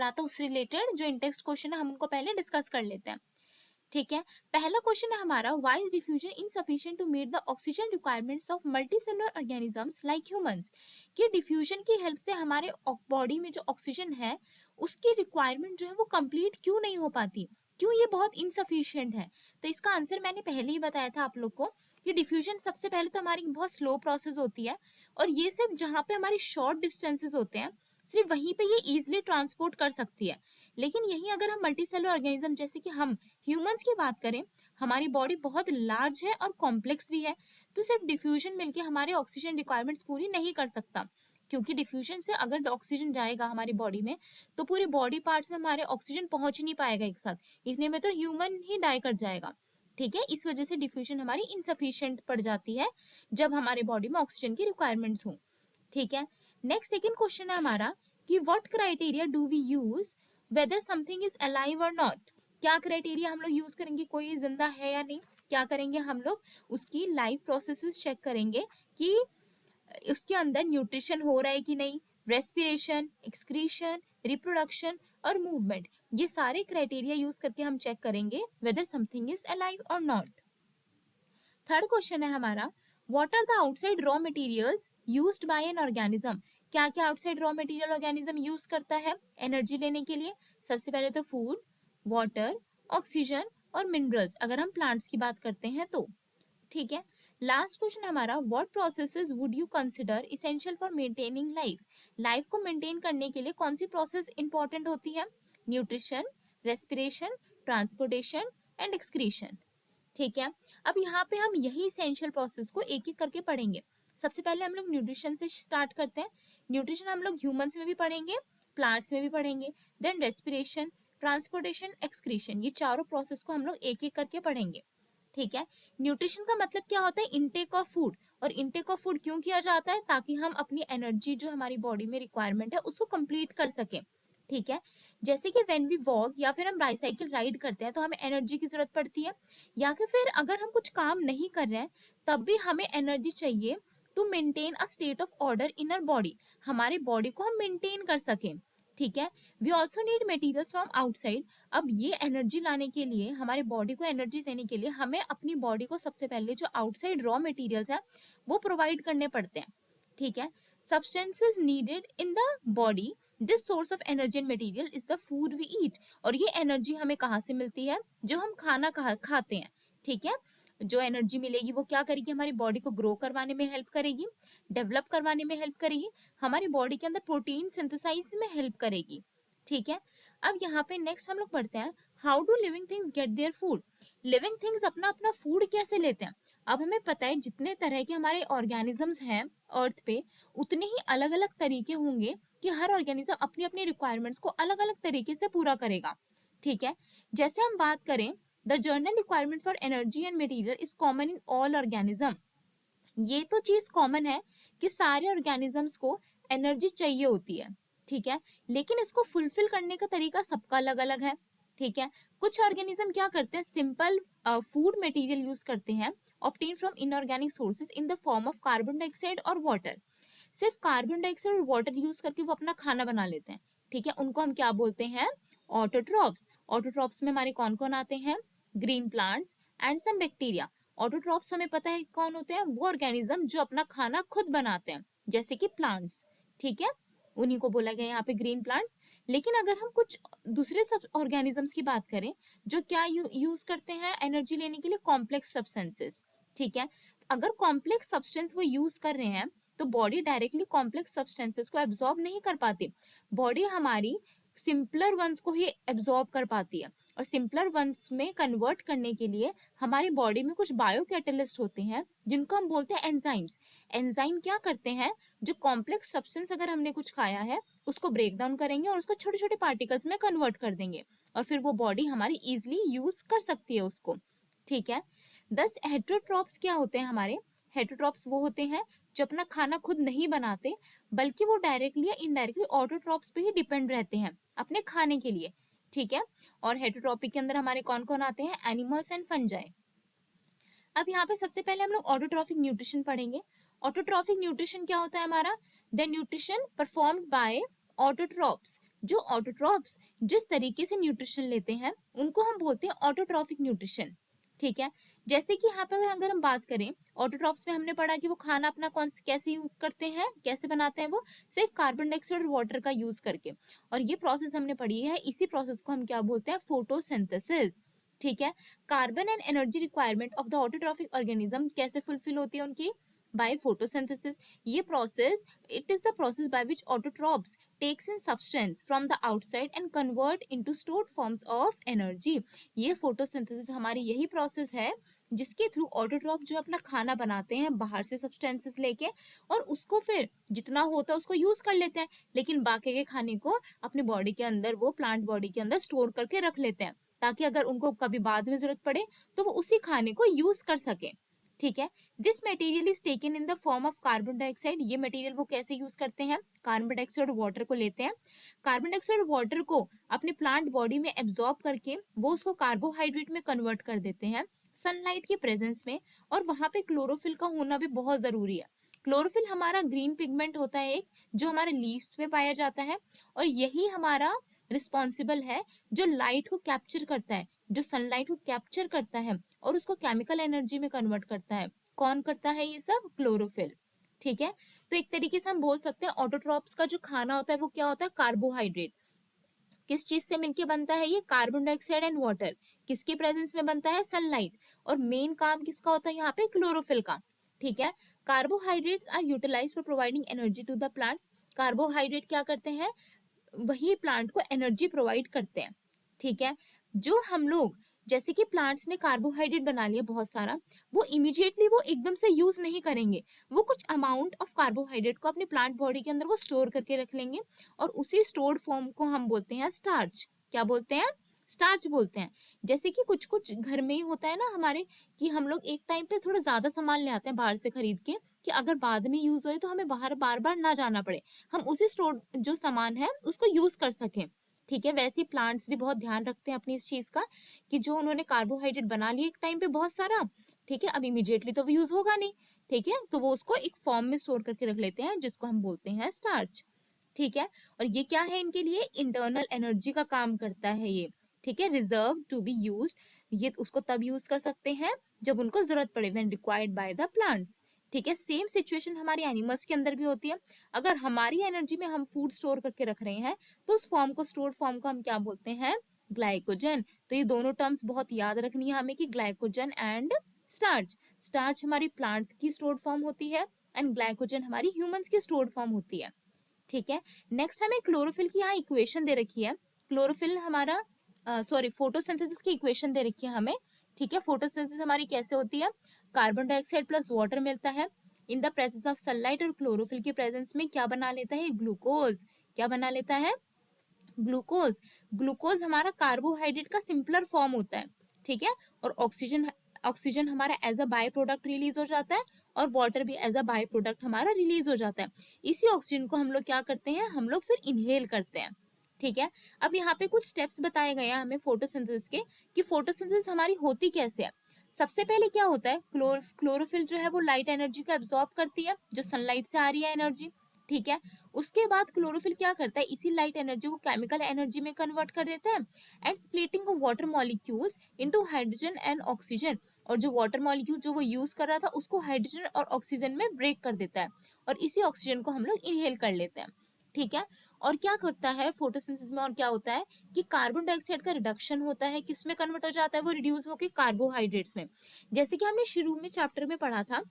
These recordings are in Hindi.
बताता उससे रिलेटेड जो इन टेक्स्ट क्वेश्चन है हम उनको पहले डिस्कस कर लेते हैं। ठीक है, पहला क्वेश्चन है हमारा, why is diffusion insufficient to meet the oxygen requirements of multicellular organisms like humans. कि डिफ्यूजन की हेल्प से हमारे बॉडी में जो ऑक्सीजन है उसकी रिक्वायरमेंट जो है वो कंप्लीट क्यों नहीं हो पाती, क्यों ये बहुत इनसफिशिएंट है। तो इसका आंसर मैंने पहले ही बताया था आप लोग को कि डिफ्यूजन सबसे पहले तो हमारी बहुत स्लो प्रोसेस होती है और ये सिर्फ जहाँ पे हमारी शॉर्ट डिस्टेंसेस होते हैं सिर्फ वहीं पे ये इजिली ट्रांसपोर्ट कर सकती है। लेकिन यहीं अगर हम मल्टीसेलुलर ऑर्गेनिज्म जैसे कि हम ह्यूमंस की बात करें, हमारी बॉडी बहुत लार्ज है और कॉम्प्लेक्स भी है, तो सिर्फ डिफ्यूजन मिलके हमारे ऑक्सीजन रिक्वायरमेंट्स पूरी नहीं कर सकता। क्योंकि डिफ्यूजन से अगर ऑक्सीजन जाएगा हमारी बॉडी में तो पूरे बॉडी पार्ट्स में हमारे ऑक्सीजन पहुंच नहीं पाएगा एक साथ, इतने में तो ह्यूमन ही डाई कर जाएगा। ठीक है, इस वजह से डिफ्यूजन हमारी इनसफिशिएंट पड़ जाती है जब हमारे बॉडी में ऑक्सीजन की रिक्वायरमेंट्स हो। ठीक है, नेक्स्ट सेकेंड क्वेश्चन है हमारा कि what criteria do we use whether something is alive और नॉट। क्या क्राइटेरिया हम लोग यूज करेंगे कोई जिंदा है या नहीं, क्या करेंगे हम लोग उसकी लाइफ प्रोसेसेस चेक करेंगे कि उसके अंदर न्यूट्रिशन हो रहा है कि नहीं, रेस्पिरेशन, एक्सक्रीशन, रिप्रोडक्शन और मूवमेंट, ये सारे क्राइटेरिया यूज करके हम चेक करेंगे वेदर समथिंग इज अलाइव और नॉट। थर्ड क्वेश्चन है हमारा, what are the outside raw materials used by an organism. क्या क्या outside raw material organism use करता है एनर्जी लेने के लिए। सबसे पहले तो फूड, वाटर, ऑक्सीजन और मिनरल्स अगर हम प्लांट्स की बात करते हैं तो। ठीक है, लास्ट क्वेश्चन हमारा, what processes would you consider essential for maintaining life. Life को मेंटेन करने के लिए कौन सी प्रोसेस इंपॉर्टेंट होती है। Nutrition, respiration, transportation and excretion. ठीक है, अब यहाँ पे हम यही इसेंशियल प्रोसेस को एक एक करके पढ़ेंगे। सबसे पहले हम लोग न्यूट्रिशन से स्टार्ट करते हैं। न्यूट्रिशन हम लोग ह्यूमंस में भी पढ़ेंगे, प्लांट्स में भी पढ़ेंगे, देन रेस्पिरेशन, ट्रांसपोर्टेशन, एक्सक्रीशन, ये चारों प्रोसेस को हम लोग एक एक करके पढ़ेंगे। ठीक है, न्यूट्रिशन का मतलब क्या होता है, इनटेक ऑफ फूड। और इनटेक ऑफ फूड क्यों किया जाता है, ताकि हम अपनी एनर्जी जो हमारी बॉडी में रिक्वायरमेंट है उसको कंप्लीट कर सकें। ठीक है, जैसे कि व्हेन वी वॉक या फिर हम बाईसाइकिल राइड करते हैं तो हमें एनर्जी की जरूरत पड़ती है, या फिर अगर हम कुछ काम नहीं कर रहे हैं तब भी हमें एनर्जी चाहिए to maintain a state of order in our body, हमारे बॉडी को हम मेंटेन कर सकें। ठीक है, we also need materials from outside. अब ये एनर्जी लाने के लिए, हमारे बॉडी को एनर्जी देने के लिए हमें अपनी बॉडी को सबसे पहले जो आउटसाइड रॉ मटेरियल्स है वो प्रोवाइड करने पड़ते हैं। ठीक है, substances needed in the body, this source of energy and material is the food we eat. और ये एनर्जी हमें कहाँ से मिलती है, जो हम खाना खाते हैं। ठीक है, जो एनर्जी मिलेगी वो क्या करेगी, हमारी बॉडी को ग्रो करवाने में हेल्प करेगी, डेवलप करवाने में हेल्प करेगी, हमारी बॉडी के अंदर प्रोटीन सिंथेसाइज में हेल्प करेगी। ठीक है, अब यहाँ पे नेक्स्ट हम लोग पढ़ते हैं, how do living things get their food. Living things अपना अपना फूड कैसे लेते हैं। अब हमें पता है जितने तरह के हमारे ऑर्गेनिजम्स हैं अर्थ पे, उतने ही अलग अलग तरीके होंगे कि हर ऑर्गेनिज्म अपनी अपनी रिक्वायरमेंट्स को अलग अलग तरीके से पूरा करेगा। ठीक है, जैसे हम बात करें, the general requirement for energy and material is common in all organism. ये तो चीज कॉमन है कि सारे ऑर्गेनिजम्स को एनर्जी चाहिए होती है। ठीक है, लेकिन इसको फुलफिल करने का तरीका सबका अलग अलग है। ठीक है, कुछ ऑर्गेनिज्म क्या करते हैं, सिंपल फूड मटेरियल यूज करते हैं obtain from inorganic sources in the form of carbon dioxide और वाटर। सिर्फ कार्बन डाइऑक्साइड और वाटर यूज करके वो अपना खाना बना लेते हैं। ठीक है, उनको हम क्या बोलते हैं, ऑटोट्रॉप्स। ऑटोट्रॉप्स में हमारे कौन कौन आते हैं, green plants and some bacteria. Autotrophs हमें पता है कौन होते हैं, वो ऑर्गेनिज्म जो अपना खाना खुद बनाते हैं, जैसे कि प्लांट्स। ठीक है, उन्हीं को बोला गया यहाँ पे ग्रीन प्लांट्स। लेकिन अगर हम कुछ दूसरे सब ऑर्गेनिजम्स की बात करें जो क्या यूज करते हैं एनर्जी लेने के लिए, कॉम्प्लेक्स सब्सटेंसेस। ठीक है, अगर कॉम्प्लेक्स सब्सटेंस वो यूज कर रहे हैं तो बॉडी डायरेक्टली कॉम्प्लेक्स सब्सटेंसेस को एब्जॉर्ब नहीं कर पाती, बॉडी हमारी सिंपलर वंस को ही एब्जॉर्ब कर पाती है। और सिंपलर वंस में कन्वर्ट करने के लिए हमारी बॉडी में कुछ बायो कैटलिस्ट होते हैं जिनको हम बोलते हैं एंजाइम्स। एंजाइम क्या करते हैं, जो कॉम्प्लेक्स सब्सटेंस अगर हमने कुछ खाया है उसको ब्रेक डाउन करेंगे और उसको छोटे छोटे पार्टिकल्स में कन्वर्ट कर देंगे और फिर वो बॉडी हमारी इजिली यूज कर सकती है उसको। ठीक है, 10 हेटरोट्रॉप्स क्या होते हैं हमारे, हेटरोट्रॉप्स वो होते हैं जो अपना खाना खुद नहीं बनाते बल्कि वो डायरेक्टली या इनडायरेक्टली ऑटोट्रॉप्स पे ही डिपेंड रहते हैं अपने खाने के लिए। ठीक है, और हेटरोट्रॉपिक के अंदर हमारे कौन कौन आते हैं, एनिमल्स एंड फंजाई। अब यहाँ पे सबसे पहले हम लोग ऑटोट्रॉफिक न्यूट्रिशन पढ़ेंगे। ऑटोट्रॉफिक न्यूट्रिशन क्या होता है हमारा, the nutrition performed by autotrophs जो ऑटोट्रॉफ्स जिस तरीके से न्यूट्रिशन लेते हैं उनको हम बोलते हैं ऑटोट्रॉफिक न्यूट्रिशन। ठीक है, जैसे कि यहाँ पर अगर हम बात करें ऑटोट्रॉफ्स में हमने पढ़ा कि वो खाना अपना कैसे यूज करते हैं, कैसे बनाते हैं, वो सिर्फ कार्बन डाइऑक्साइड और वाटर का यूज करके। और ये प्रोसेस हमने पढ़ी है, इसी प्रोसेस को हम क्या बोलते हैं, फोटोसिंथेसिस। ठीक है, carbon and energy requirement of the autotrophic organism कैसे फुलफिल होती है उनकी, बाय फोटोसिंथेसिस। ये process, it is the process by which autotrophs takes in substance from the outside and convert into stored forms of energy। ये फोटोसिंथेसिस हमारी यही प्रोसेस है जिसके थ्रू ऑटोट्रॉफ जो अपना खाना बनाते हैं बाहर से सब्सटेंसेस लेके, और उसको फिर जितना होता है उसको यूज कर लेते हैं, लेकिन बाकी के खाने को अपनी बॉडी के अंदर, वो प्लांट बॉडी के अंदर स्टोर करके रख लेते हैं, ताकि अगर उनको कभी बाद में जरूरत पड़े तो वो उसी खाने को यूज कर सके। ठीक है, this material is taken in the form of carbon dioxide. ये मटेरियल वो कैसे यूज करते हैं, कार्बन डाइऑक्साइड और वाटर को लेते हैं, कार्बन डाइऑक्साइड और वाटर को अपने प्लांट बॉडी में एब्जॉर्ब करके वो उसको कार्बोहाइड्रेट में कन्वर्ट कर देते हैं सनलाइट के प्रेजेंस में। और वहां पे क्लोरोफिल का होना भी बहुत जरूरी है। क्लोरोफिल हमारा ग्रीन पिगमेंट होता है एक, जो हमारे लीव्स पे पाया जाता है, और यही हमारा रिस्पॉन्सिबल है जो लाइट को कैप्चर करता है, जो सनलाइट को कैप्चर करता है और उसको केमिकल एनर्जी में कन्वर्ट करता है। कौन करता है ये सब, क्लोरोफिल। ठीक है, तो एक तरीके से हम बोल सकते हैं ऑटोट्रॉप्स का जो खाना होता है वो क्या होता है, कार्बोहाइड्रेट। किस चीज से मिलके बनता है ये, कार्बन डाइऑक्साइड एंड वाटर। किसके प्रेजेंस में बनता है, सनलाइट। और मेन काम किसका होता है यहाँ पे, क्लोरोफिल का। ठीक है, carbohydrates are utilised for providing energy to the plants. Carbohydrate क्या करते हैं, वही प्लांट को एनर्जी प्रोवाइड करते हैं। ठीक है, जो हम लोग, जैसे कि प्लांट्स ने कार्बोहाइड्रेट बना लिया बहुत सारा, वो इमीडिएटली वो एकदम से यूज नहीं करेंगे, वो कुछ अमाउंट ऑफ कार्बोहाइड्रेट को अपने प्लांट बॉडी के अंदर वो स्टोर करके रख लेंगे, और उसी स्टोर्ड फॉर्म को हम बोलते हैं स्टार्च। क्या बोलते हैं, स्टार्च बोलते हैं। जैसे कि कुछ कुछ घर में ही होता है ना हमारे, कि हम लोग एक टाइम पे थोड़ा ज्यादा सामान ले आते हैं बाहर से खरीद के, कि अगर बाद में यूज हो तो हमें बाहर बार बार ना जाना पड़े, हम उसी स्टोर जो सामान है उसको यूज कर सकें। ठीक है, वैसे प्लांट्स भी बहुत ध्यान रखते हैं अपनी इस चीज का, कि जो उन्होंने कार्बोहाइड्रेट बना लिया एक टाइम पे बहुत सारा, ठीक है, अब इमीडिएटली तो वो यूज होगा नहीं, ठीक है, तो वो उसको एक फॉर्म में स्टोर करके रख लेते हैं जिसको हम बोलते हैं स्टार्च। ठीक है, और ये क्या है, इनके लिए इंटरनल एनर्जी का काम करता है ये। ठीक है, रिजर्व टू बी यूज, ये उसको तब यूज कर सकते हैं जब उनको जरूरत पड़े, when required by the plants. ठीक है, सेम सिचुएशन हमारी एनिमल्स के अंदर भी होती है। अगर हमारी एनर्जी में हम फूड स्टोर करके रख रहे हैं तो उस फॉर्म को, स्टोर्ड फॉर्म को हम क्या बोलते हैं, ग्लाइकोजन। तो ये दोनों टर्म्स बहुत याद रखनी है हमें, कि ग्लाइकोजन एंड स्टार्च। स्टार्च हमारी प्लांट्स की स्टोर्ड फॉर्म होती है एंड ग्लाइकोजन हमारी ह्यूमंस की स्टोर्ड फॉर्म होती है। ठीक है, नेक्स्ट हमें क्लोरोफिल की यहाँ इक्वेशन दे रखी है। क्लोरोफिल हमारा, सॉरी, फोटोसिंथेसिस की इक्वेशन दे रखी है हमें। ठीक है, फोटोसिंथेसिस हमारी कैसे होती है, कार्बन डाइऑक्साइड प्लस वाटर मिलता है in the presence of sunlight, और क्लोरोफिल के प्रेजेंस में क्या बना लेता है, ग्लूकोज। क्या बना लेता है, ग्लूकोज। ग्लूकोज हमारा कार्बोहाइड्रेट का सिंपलर फॉर्म होता है। ठीक है, और ऑक्सीजन, ऑक्सीजन हमारा as a by product release हो जाता है, और वाटर भी एज अ बाय प्रोडक्ट हमारा रिलीज हो जाता है। इसी ऑक्सीजन को हम लोग क्या करते हैं, हम लोग फिर इनहेल करते हैं। ठीक है, अब यहाँ पे कुछ स्टेप्स बताए गए हैं हमें फोटोसिंथेसिस के, कि फोटोसिंथेसिस हमारी होती कैसे है। सबसे पहले क्या होता है, क्लोरोफिल जो है वो लाइट एनर्जी को एब्जॉर्ब करती है, जो सनलाइट से आ रही है एनर्जी। ठीक है, उसके बाद क्लोरोफिल क्या करता है, इसी लाइट एनर्जी को केमिकल एनर्जी में कन्वर्ट कर देता है and splitting of water molecules into hydrogen and oxygen. और जो वाटर मॉलिक्यूल जो वो यूज कर रहा था उसको हाइड्रोजन और ऑक्सीजन में ब्रेक कर देता है, और इसी ऑक्सीजन को हम लोग इनहेल कर लेते हैं। ठीक है, और क्या करता है फोटोसिंथेसिस में, और क्या होता है कि कार्बन डाइऑक्साइड का रिडक्शन होता है, किसमें कन्वर्ट हो जाता है, वो रिड्यूस होकर कार्बोहाइड्रेट्स में। जैसे कि हमने शुरू में चैप्टर में पढ़ा था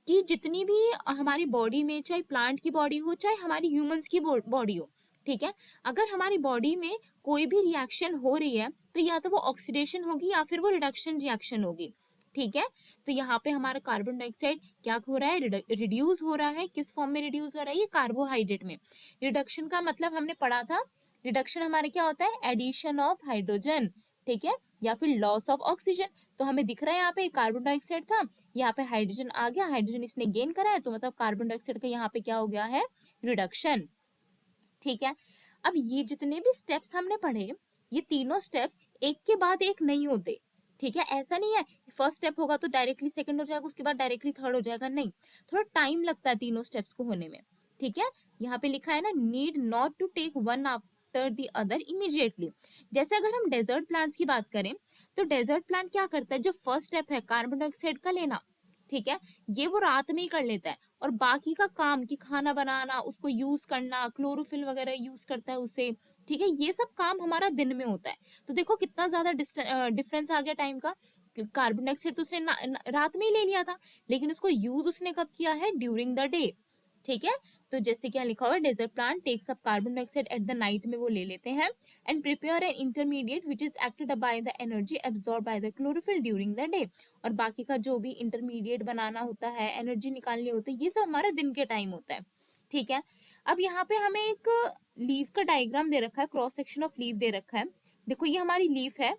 कि जितनी भी हमारी बॉडी में, चाहे प्लांट की बॉडी हो चाहे हमारी ह्यूमंस की बॉडी हो, ठीक है, अगर हमारी बॉडी में कोई भी रिएक्शन हो रही है तो या तो वो ऑक्सीडेशन होगी या फिर वो रिडक्शन रिएक्शन होगी। ठीक है, तो यहाँ पे हमारा कार्बन डाइऑक्साइड क्या हो रहा है, रिड्यूस हो रहा है। किस फॉर्म में रिड्यूस हो रहा है, ये कार्बोहाइड्रेट में। रिडक्शन का मतलब हमने पढ़ा था, रिडक्शन हमारे क्या होता है, एडिशन ऑफ हाइड्रोजन, ठीक है, या फिर लॉस ऑफ ऑक्सीजन। तो हमें दिख रहा है यहाँ पे कार्बन डाइऑक्साइड था, यहाँ पे हाइड्रोजन आ गया, हाइड्रोजन इसने गेन करा है, तो मतलब कार्बन डाइऑक्साइड का यहाँ पे क्या हो गया है, रिडक्शन। ठीक है, अब ये जितने भी स्टेप्स हमने पढ़े, ये तीनों स्टेप्स एक के बाद एक नहीं होते। ठीक है, ऐसा नहीं है फर्स्ट स्टेप होगा तो डायरेक्टली सेकंड हो जाएगा, उसके बाद डायरेक्टली थर्ड हो जाएगा, नहीं, थोड़ा टाइम लगता है तीनों स्टेप्स को होने में। ठीक है, यहाँ पे लिखा है ना, need not to take one after the other immediately. जैसे अगर हम डेजर्ट प्लांट्स की बात करें तो डेजर्ट प्लांट क्या करता है, जो फर्स्ट स्टेप है कार्बन डाइऑक्साइड का लेना, ठीक है, ये वो रात में ही कर लेता है, और बाकी का काम कि खाना बनाना, उसको यूज करना, क्लोरोफिल वगैरह यूज करता है उसे, ठीक है, ये सब काम हमारा दिन में होता है। तो देखो कितना ज्यादा डिफरेंस आ गया टाइम का। कार्बन डाइऑक्साइड तो उसने रात में ही ले लिया था, लेकिन उसको यूज उसने कब किया है, ड्यूरिंग द डे, ठीक है। तो जैसे क्या लिखा हुआ है, desert plant takes up carbon dioxide at the night में वो ले लेते हैं, and prepare an intermediate which is acted by the energy absorb by the chlorophyll during the day. और बाकी का जो भी इंटरमीडिएट बनाना होता है, एनर्जी निकालनी होती है, ये सब हमारा दिन के टाइम होता है, ठीक है। अब यहाँ पे हमें एक लीफ का डायग्राम दे रखा है, क्रॉस सेक्शन ऑफ लीफ दे रखा है। देखो ये हमारी लीफ है,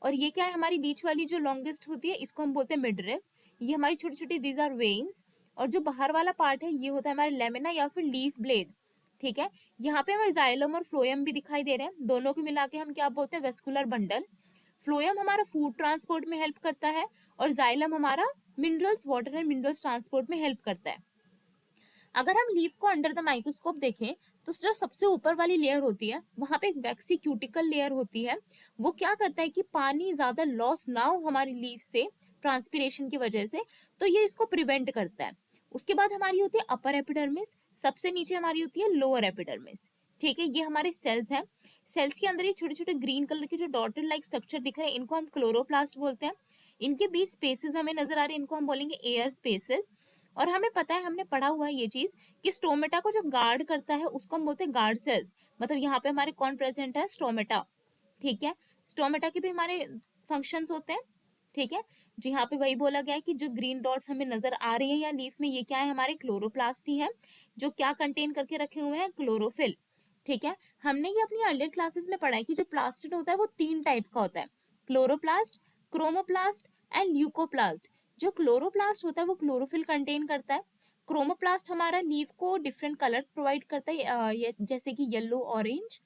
और ये क्या है, हमारी बीच वाली जो लॉन्गेस्ट होती है इसको हम बोलते हैं मिडरिप। ये हमारी छोटी छोटी दीज आर वेन्स, और जो बाहर वाला पार्ट है ये होता है हमारे लेमिना या फिर लीफ ब्लेड, ठीक है। यहाँ पे हमारे जाइलम और फ्लोएम भी दिखाई दे रहे हैं, दोनों को मिला के हम क्या बोलते हैं, वेस्कुलर बंडल। फ्लोएम हमारा फूड ट्रांसपोर्ट में हेल्प करता है, और जाइलम हमारा minerals, water and minerals transport में हेल्प करता है। अगर हम लीफ को अंडर द माइक्रोस्कोप देखें तो जो सबसे ऊपर वाली लेयर होती है वहां पे एक वैक्सी क्यूटिकल लेयर होती है। वो क्या करता है कि पानी ज्यादा लॉस ना हो हमारी लीफ से ट्रांसपिरेशन की वजह से, तो ये इसको प्रिवेंट करता है। उसके बाद हमारी होती है अपर एपिडर्मिस, सबसे नीचे हमारी होती है लोअर एपिडर्मिस, ठीक है। ये हमारे सेल्स हैं, सेल्स के अंदर ये छोटे छोटे ग्रीन कलर के जो डॉटेड लाइक स्ट्रक्चर दिख रहे हैं इनको हम क्लोरोप्लास्ट बोलते हैं। इनके बीच स्पेसेस हमें नजर आ रहे हैं, इनको हम बोलेंगे एयर स्पेसेस। और हमें पता है, हमने पढ़ा हुआ है ये चीज कि स्टोमेटा को जो गार्ड करता है उसको हम बोलते हैं गार्ड सेल्स। मतलब यहाँ पे हमारे कौन प्रेजेंट है, स्टोमेटा, ठीक है। स्टोमेटा के भी हमारे फंक्शंस होते हैं, ठीक है। जी यहाँ पे वही बोला गया है कि जो ग्रीन डॉट्स हमें नजर आ रही है या लीफ में, ये क्या है, हमारे क्लोरोप्लास्ट ही है, जो क्या कंटेन करके रखे हुए हैं, क्लोरोफिल, ठीक है। हमने ये अपनी अर्लियर क्लासेस में पढ़ा है कि जो प्लास्टिड होता है वो 3 टाइप का होता है, क्लोरोप्लास्ट, क्रोमोप्लास्ट एंड ल्यूकोप्लास्ट। जो क्लोरोप्लास्ट होता है वो क्लोरोफिल कंटेन करता है। क्रोमोप्लास्ट हमारा लीफ को डिफरेंट कलर्स प्रोवाइड करता है, जैसे कि येलो, ऑरेंज,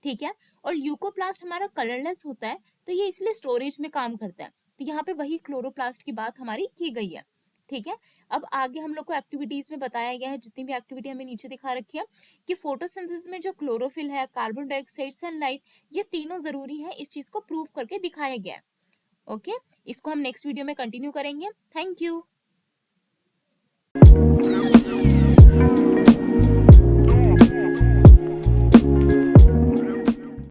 ठीक है। और ल्यूकोप्लास्ट हमारा कलरलेस होता है, तो ये इसलिए स्टोरेज में काम करता है। तो यहाँ पे वही क्लोरोप्लास्ट की बात हमारी की गई है, ठीक है। अब आगे हम लोग को एक्टिविटीज में बताया गया है, जितनी भी एक्टिविटी हमें नीचे दिखा रखी है, कि फोटोसिंथेसिस में जो क्लोरोफिल है, कार्बन डाइऑक्साइड, सनलाइट, ये तीनों जरूरी है, इस चीज को प्रूव करके दिखाया गया है। ओके, इसको हम नेक्स्ट वीडियो में कंटिन्यू करेंगे। Thank you.